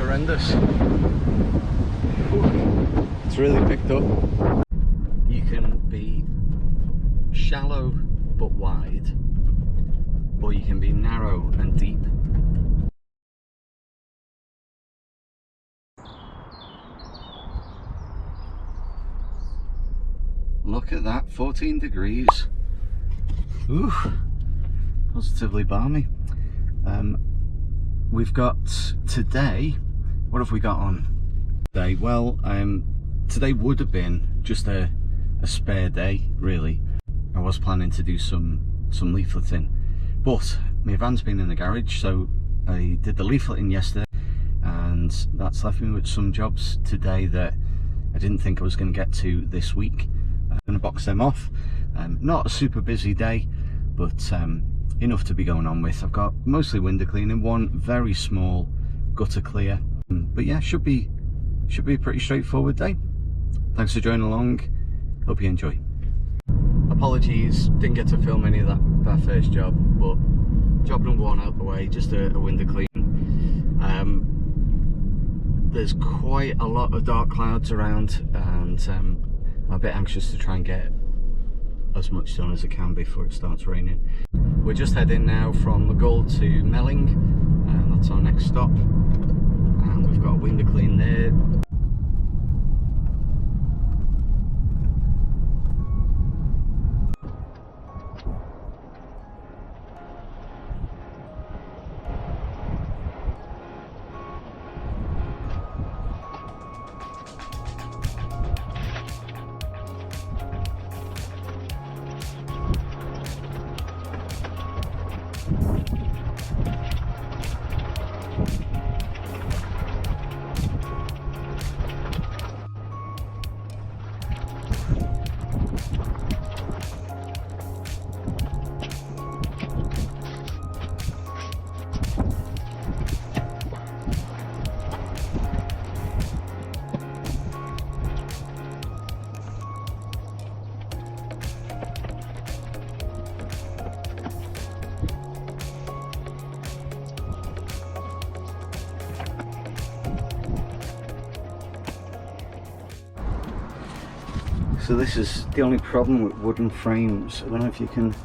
horrendous. Ooh, it's really picked up. You can be shallow but wide, or you can be narrow and deep. Look at that, 14 degrees. Ooh, positively balmy. We've got today, what have we got on today? Well, today would have been just a spare day, really. I was planning to do some leafleting, but my van's been in the garage, so I did the leafleting yesterday, and that's left me with some jobs today that I didn't think I was going to get to this week. I'm going to box them off. Not a super busy day, but enough to be going on with. I've got mostly window cleaning, one very small gutter clear, but yeah, should be a pretty straightforward day. Thanks for joining along, hope you enjoy. Apologies, didn't get to film any of that first job, but job number one out the way, just a window clean. There's quite a lot of dark clouds around, and I'm a bit anxious to try and get as much done as I can before it starts raining. We're just heading now from McGull to Melling, and that's our next stop, and we've got a window clean there. So this is the only problem with wooden frames. I don't know if you can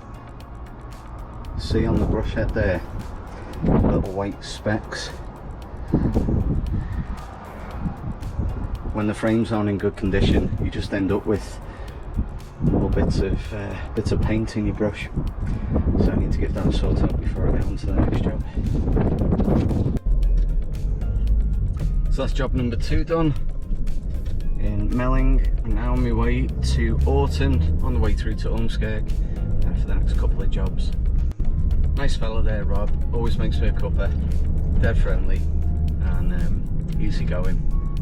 see on the brush head there, little white specks. When the frames aren't in good condition, you just end up with little bits of paint in your brush. So I need to get that sorted out before I get on to the next job. So that's job number 2 done. In Melling. I'm now on my way to Orton, on the way through to Ormskirk for the next couple of jobs. Nice fella there, Rob, always makes me a cuppa, dead friendly and easy going,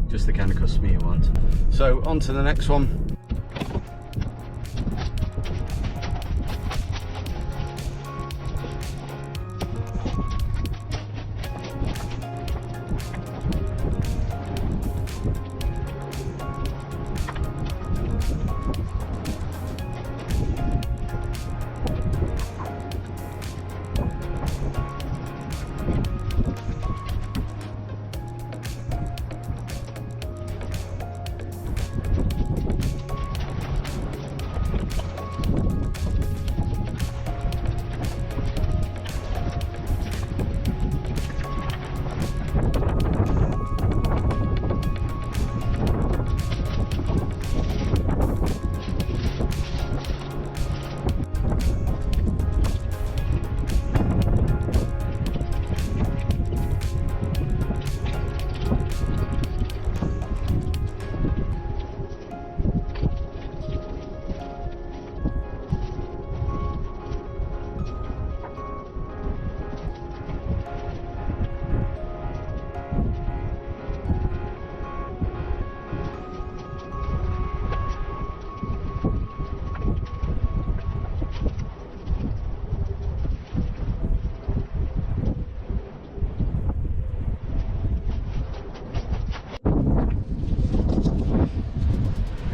just the kind of customer you want. So on to the next one.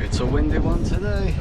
It's a windy one today.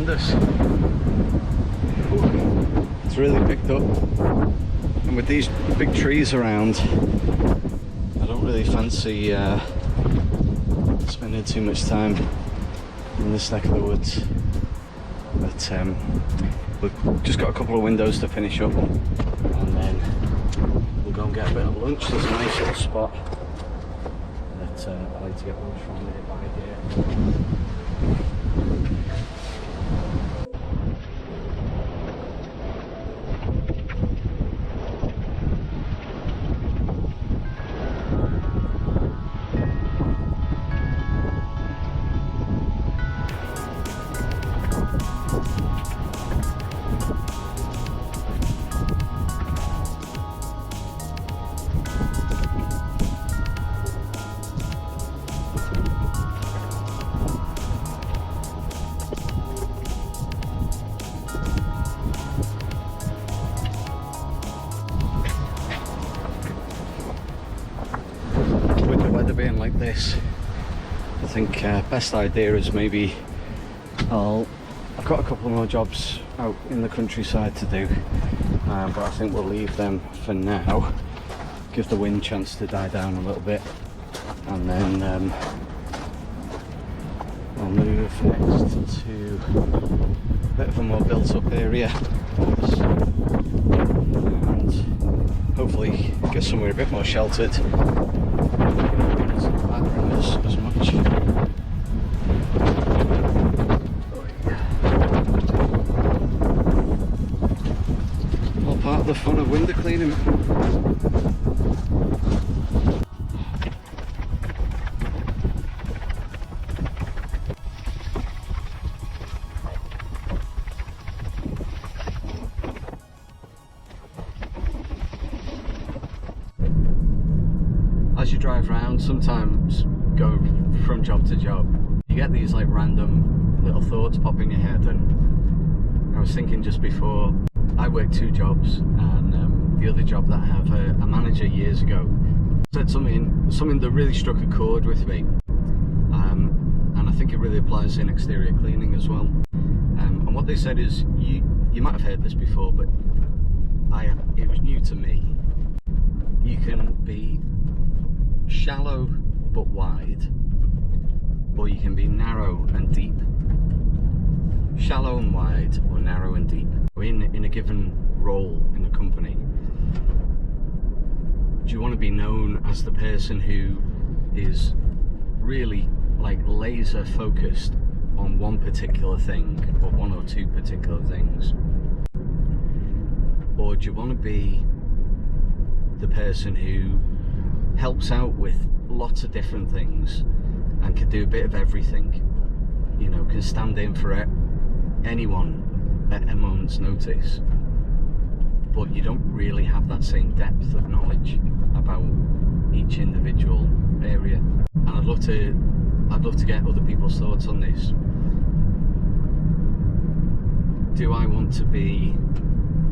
horrendous. Ooh, it's really picked up. And with these big trees around, I don't really fancy spending too much time in this neck of the woods. But we've just got a couple of windows to finish up, and then we'll go and get a bit of lunch. There's a nice little spot that I like to get lunch from nearby here. Being like this, I think best idea is maybe I've got a couple more jobs out in the countryside to do, but I think we'll leave them for now, give the wind a chance to die down a little bit, and then I'll move next to a bit of a more built up area and hopefully get somewhere a bit more sheltered. As much. All part of the fun of window cleaning. As you drive around, sometimes go from job to job, you get these like random little thoughts pop in your head. And I was thinking just before, I worked 2 jobs, and the other job that I have, a manager years ago said something that really struck a chord with me, and I think it really applies in exterior cleaning as well. And what they said is, you might have heard this before, but it was new to me. You can be shallow but wide, or you can be narrow and deep. Shallow and wide, or narrow and deep. In a given role in a company, do you want to be known as the person who is really like laser focused on one particular thing, or 1 or 2 particular things? Or do you want to be the person who helps out with lots of different things and can do a bit of everything, you know, can stand in for anyone at a moment's notice, but you don't really have that same depth of knowledge about each individual area? And I'd love to get other people's thoughts on this. Do I want to be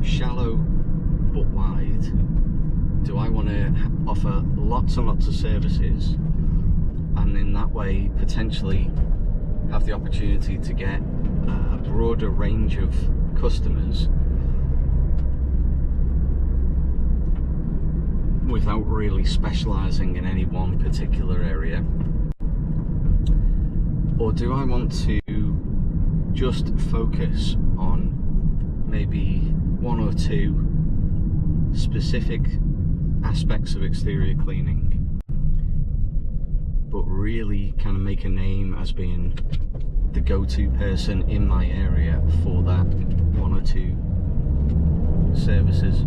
shallow but wide? Do I want to offer lots and lots of services, and in that way potentially have the opportunity to get a broader range of customers without really specialising in any one particular area? Or do I want to just focus on maybe 1 or 2 specific aspects of exterior cleaning, but really kind of make a name as being the go-to person in my area for that 1 or 2 services?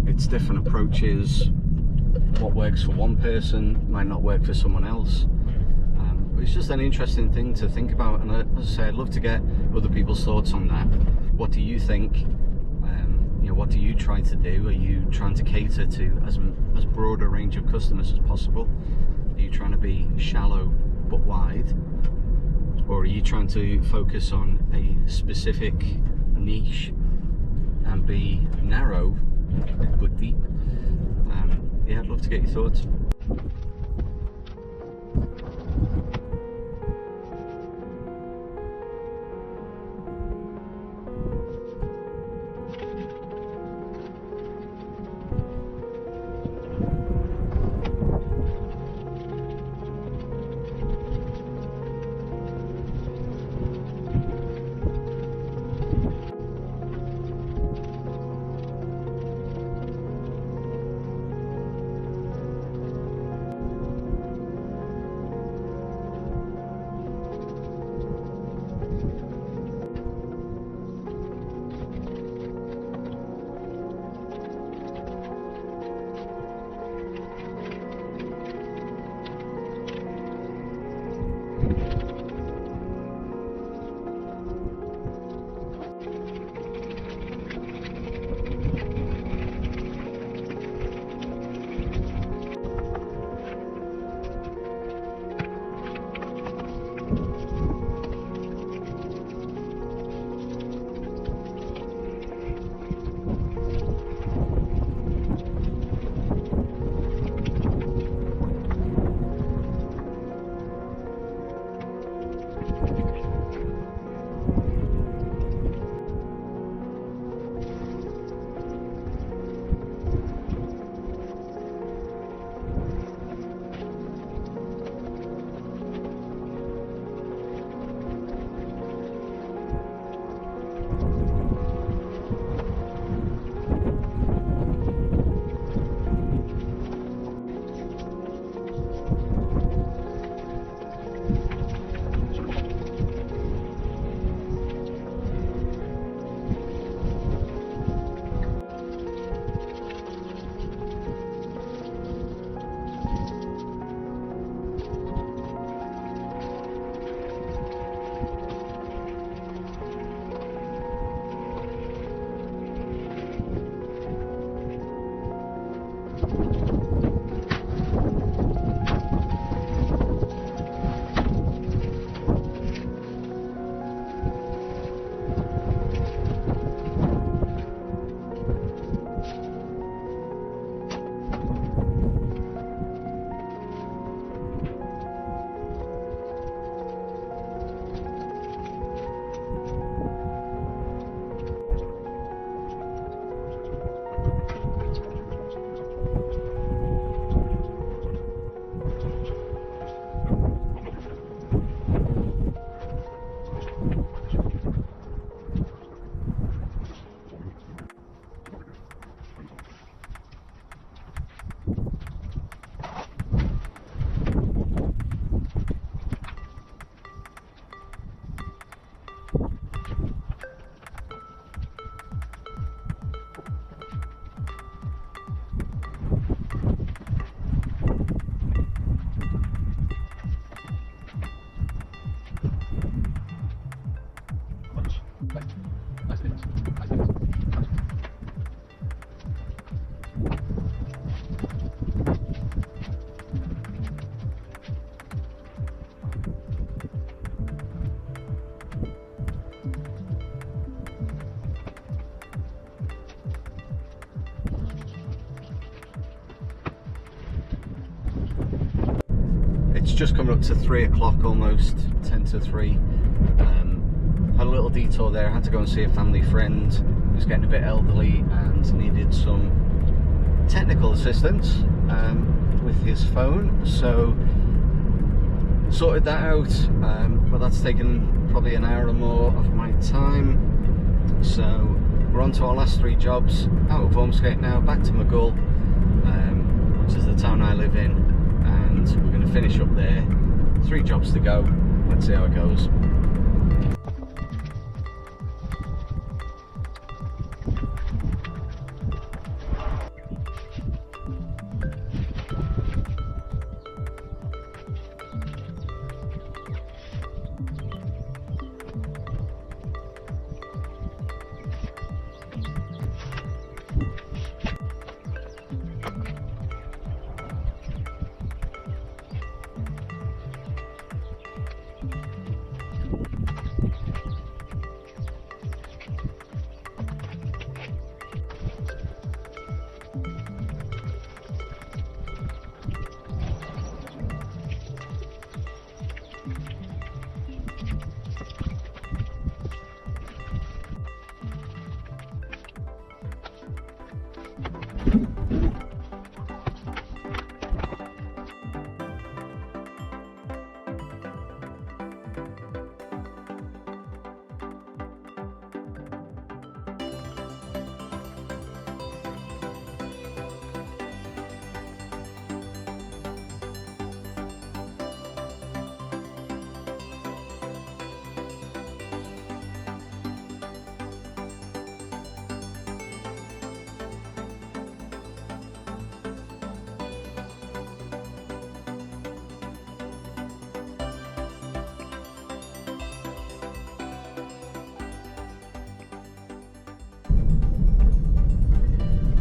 It's different approaches. What works for one person might not work for someone else. But it's just an interesting thing to think about, and as I say, I'd love to get other people's thoughts on that. What do you think? You know, what do you try to do? Are you trying to cater to as broad a range of customers as possible? Are you trying to be shallow but wide? Or are you trying to focus on a specific niche and be narrow but deep? Yeah, I'd love to get your thoughts. just coming up to 3 o'clock almost, 10 to 3. Had a little detour there. I had to go and see a family friend who's getting a bit elderly and needed some technical assistance with his phone, so sorted that out, but that's taken probably an hour or more of my time. So we're on to our last 3 jobs, out of Ormskate now, back to Maghull, which is the town I live in, and we're going to finish up there. 3 jobs to go, let's see how it goes.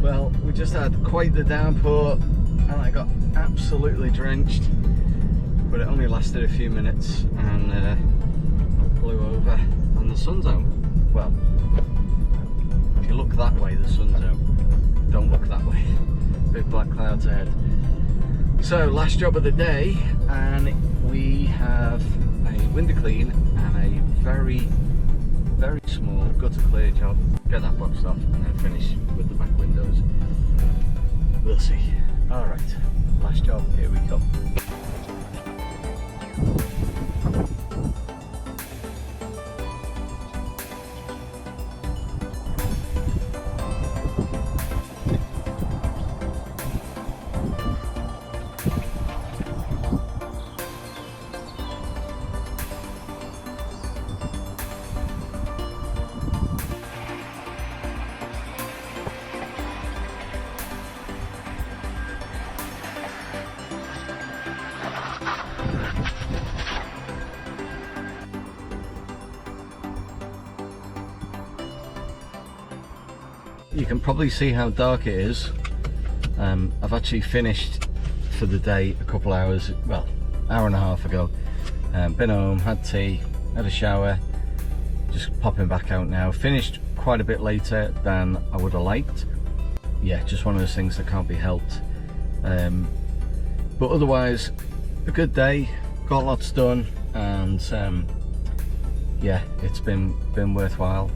Well, we just had quite the downpour and I got absolutely drenched, but it only lasted a few minutes and blew over, and the sun's out. Well, if you look that way, the sun's out. Don't look that way. Big black clouds ahead. So, last job of the day, and we have a window clean and a very small gutter clear job. Get that boxed off and then finish with the back windows. We'll see. Alright, last job, here we come. You can probably see how dark it is. I've actually finished for the day a couple hours, well, hour and a half ago. Been home, had tea, had a shower, just popping back out now. Finished quite a bit later than I would have liked. Yeah, just one of those things that can't be helped. But otherwise, a good day, got lots done, and yeah, it's been worthwhile.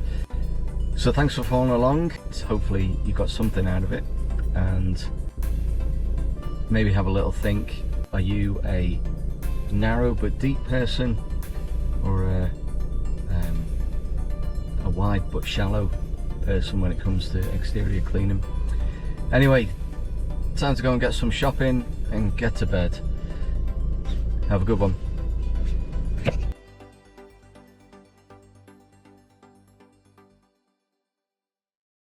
So thanks for following along. Hopefully you got something out of it, and maybe have a little think. Are you a narrow but deep person, or a wide but shallow person when it comes to exterior cleaning? Anyway, time to go and get some shopping and get to bed. Have a good one.